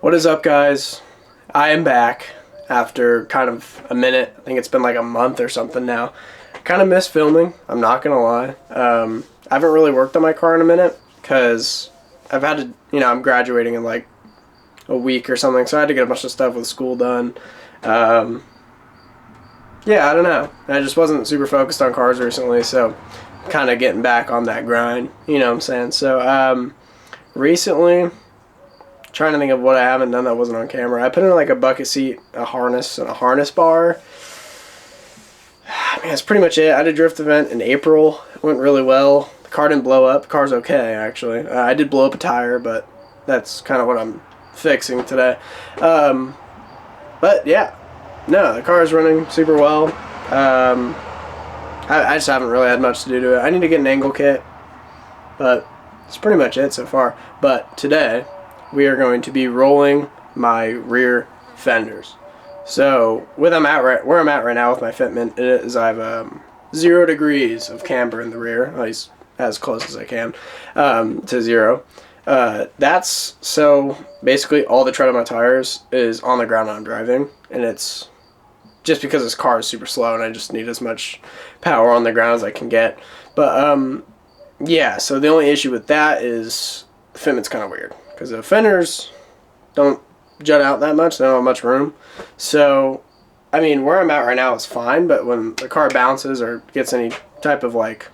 What is up, guys? I am back after kind of a minute. I think it's been like a month or something now. Kind of miss filming, I'm not gonna lie. I haven't really worked on my car in a minute because I've had to, I'm graduating in like a week or something, so I had to get a bunch of stuff with school done. Yeah, I don't know. I just wasn't super focused on cars recently, so kind of getting back on that grind, you know what I'm saying? So, recently, trying to think of what I haven't done that wasn't on camera. I put in like a bucket seat, a harness, and a harness bar. I mean, that's pretty much it. I had a drift event in April. It went really well. The car didn't blow up. The car's okay, actually. I did blow up a tire, but that's kind of what I'm fixing today. But yeah, no, the car is running super well. I just haven't really had much to do to it. I need to get an angle kit, but that's pretty much it so far. But today, we are going to be rolling my rear fenders. So where I'm at right now with my fitment is I have 0 degrees of camber in the rear, at least as close as I can to 0. That's so basically all the tread on my tires is on the ground when I'm driving, and it's just because this car is super slow and I just need as much power on the ground as I can get. But yeah, so the only issue with that is the fitment's kind of weird because the fenders don't jut out that much. They don't have much room. So, I mean, where I'm at right now is fine, but when the car bounces or gets any type of like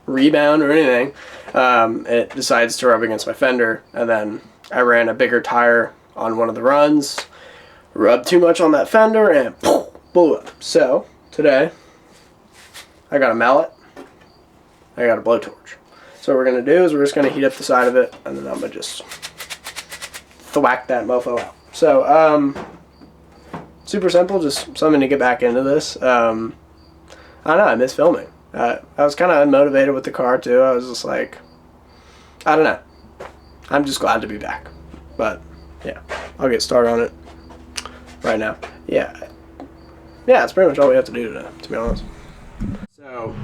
rebound or anything, it decides to rub against my fender, and then I ran a bigger tire on one of the runs, rubbed too much on that fender, and blew up. So, today, I got a mallet, I got a blowtorch. So what we're going to do is we're just going to heat up the side of it, and then I'm going to just thwack that mofo out. So, super simple, just something to get back into this. I don't know, I miss filming. I was kind of unmotivated with the car, too. I was just like, I don't know. I'm just glad to be back. But, yeah, I'll get started on it right now. Yeah, that's pretty much all we have to do today, to be honest. So,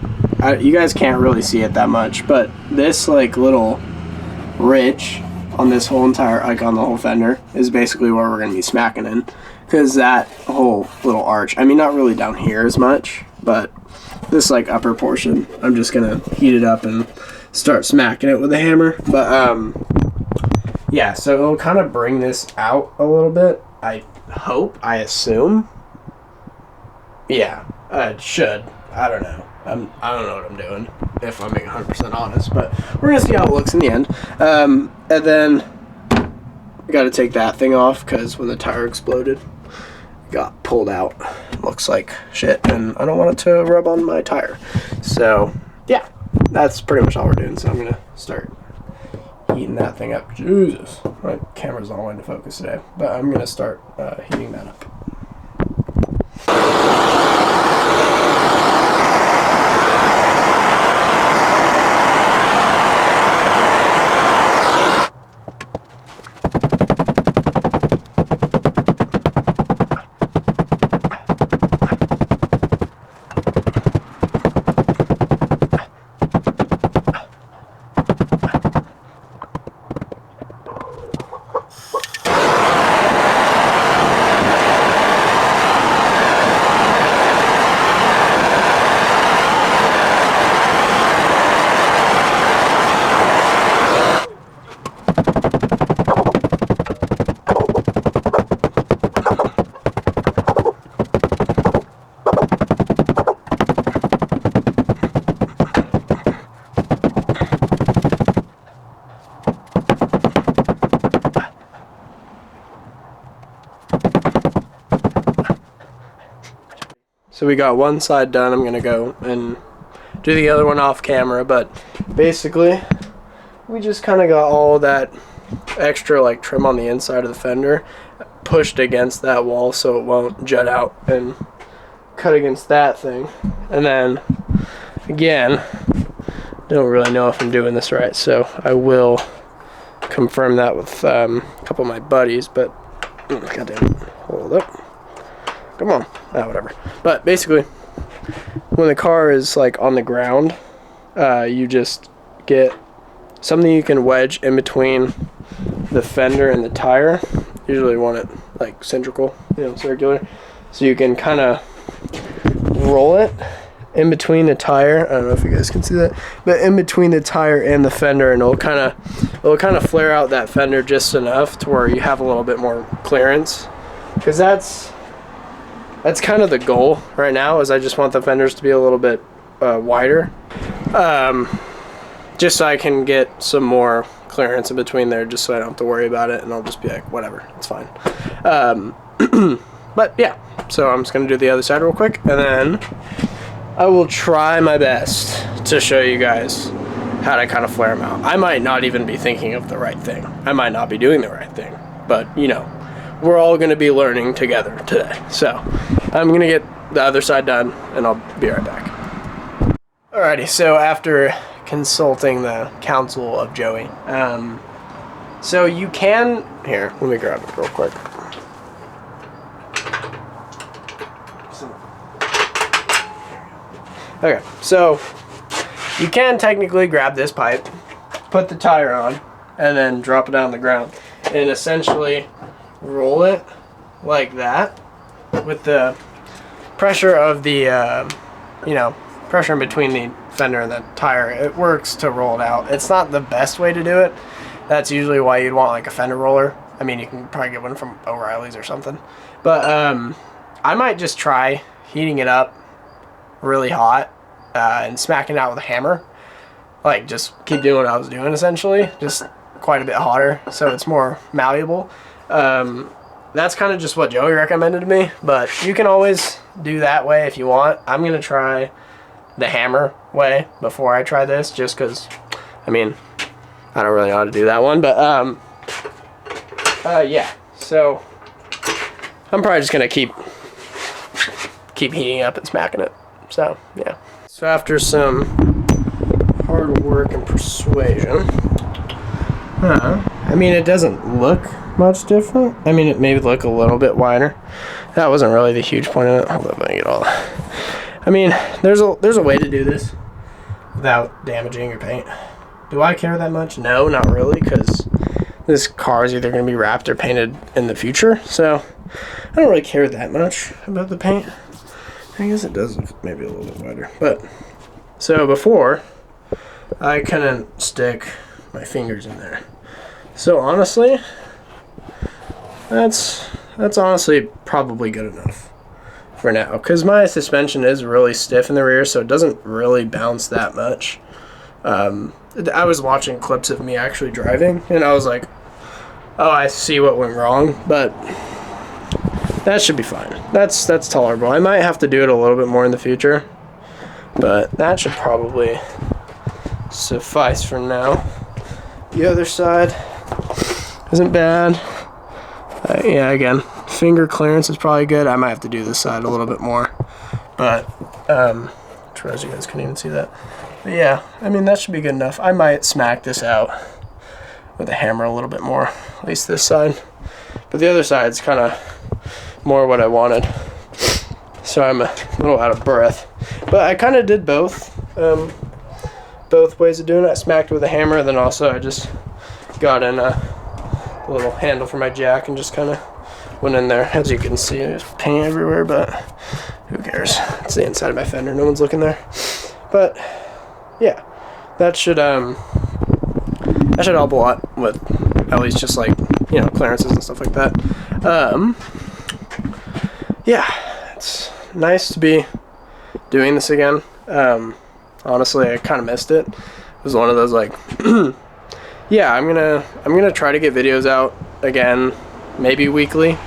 you guys can't really see it that much, but this like little ridge on this whole entire, like on the whole fender, is basically where we're going to be smacking in. Because that whole little arch, I mean not really down here as much, but this like upper portion, I'm just going to heat it up and start smacking it with a hammer. But yeah, so it'll kind of bring this out a little bit, I assume. Yeah, it should. I don't know. I don't know what I'm doing, if I'm being 100% honest, but we're going to see how it looks in the end. And then I got to take that thing off because when the tire exploded, it got pulled out. It looks like shit, and I don't want it to rub on my tire. So, yeah, that's pretty much all we're doing. So I'm going to start heating that thing up. Jesus, my camera's not wanting to focus today, but I'm going to start heating that up. So we got one side done. I'm going to go and do the other one off camera, but basically we just kind of got all that extra like trim on the inside of the fender pushed against that wall so it won't jut out and cut against that thing. And then again, don't really know if I'm doing this right, so I will confirm that with a couple of my buddies, but goddamn, hold up. Come on. Whatever. But basically, when the car is like on the ground, you just get something you can wedge in between the fender and the tire, usually want it like cylindrical, you know, circular, so you can kind of roll it in between the tire. I don't know if you guys can see that, but in between the tire and the fender, and it'll kind of flare out that fender just enough to where you have a little bit more clearance, because that's kind of the goal right now, is I just want the fenders to be a little bit wider, just so I can get some more clearance in between there, just so I don't have to worry about it, and I'll just be like, whatever, it's fine. But yeah, so I'm just gonna do the other side real quick, and then I will try my best to show you guys how to kind of flare them out. I might not even be thinking of the right thing. I might not be doing the right thing, but you know, we're all gonna be learning together today. So I'm gonna get the other side done, and I'll be right back. Alrighty, so after consulting the counsel of Joey, so you can, here, let me grab it real quick. Okay, so you can technically grab this pipe, put the tire on, and then drop it on the ground, and essentially roll it like that with the pressure of the, you know, pressure in between the fender and the tire. It works to roll it out. It's not the best way to do it. That's usually why you'd want like a fender roller. I mean, you can probably get one from O'Reilly's or something. But I might just try heating it up really hot and smacking it out with a hammer. Like, just keep doing what I was doing, essentially, just quite a bit hotter, so it's more malleable. That's kind of just what Joey recommended to me, but you can always do that way if you want. I'm gonna try the hammer way before I try this, just because, I mean, I don't really know how to do that one, but yeah, so I'm probably just gonna keep heating up and smacking it. So yeah, so after some hard work and persuasion, I mean, it doesn't look much different. I mean, it may look a little bit wider. That wasn't really the huge point of it. Hold up, let me get all. I mean, there's a way to do this without damaging your paint. Do I care that much? No, not really, because this car is either going to be wrapped or painted in the future, so I don't really care that much about the paint. I guess it does look maybe a little bit wider. But, so before, I couldn't stick my fingers in there. So honestly, that's honestly probably good enough for now, because my suspension is really stiff in the rear, so it doesn't really bounce that much. I was watching clips of me actually driving, and I was like, oh, I see what went wrong, but that should be fine. That's tolerable. I might have to do it a little bit more in the future, but that should probably suffice for now. The other side isn't bad. Yeah, again, finger clearance is probably good. I might have to do this side a little bit more, but I'm surprised you guys couldn't even see that. But yeah, I mean, that should be good enough. I might smack this out with a hammer a little bit more, at least this side. But the other side's kind of more what I wanted, so I'm a little out of breath. But I kind of did both ways of doing it. I smacked with a hammer, then also I just got in a little handle for my jack and just kind of went in there. As you can see, there's paint everywhere, but who cares? It's the inside of my fender. No one's looking there. But yeah, that should help a lot with at least just like, you know, clearances and stuff like that. Yeah, it's nice to be doing this again. Honestly, I kind of missed it. It was one of those like, yeah, I'm gonna try to get videos out again, maybe weekly.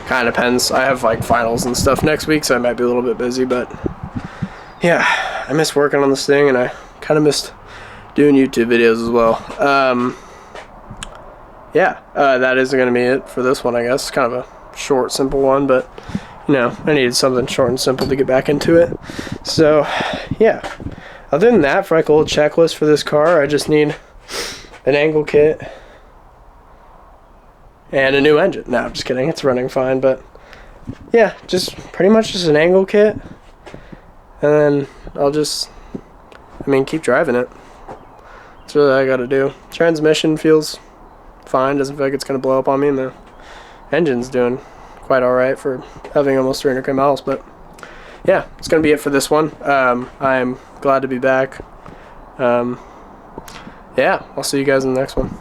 Kind of depends. I have like finals and stuff next week, so I might be a little bit busy. But yeah, I miss working on this thing, and I kind of missed doing YouTube videos as well. Yeah, that is gonna be it for this one, I guess. Kind of a short, simple one, but you know, I needed something short and simple to get back into it. So yeah, other than that, for like a little checklist for this car, I just need an angle kit and a new engine. No, I'm just kidding, it's running fine. But yeah, just pretty much just an angle kit, and then I'll just, I mean, keep driving it. That's really all I gotta do. Transmission feels fine, doesn't feel like it's gonna blow up on me in the engine's doing quite alright for having almost 300k miles. But yeah, it's going to be it for this one. I'm glad to be back. Yeah, I'll see you guys in the next one.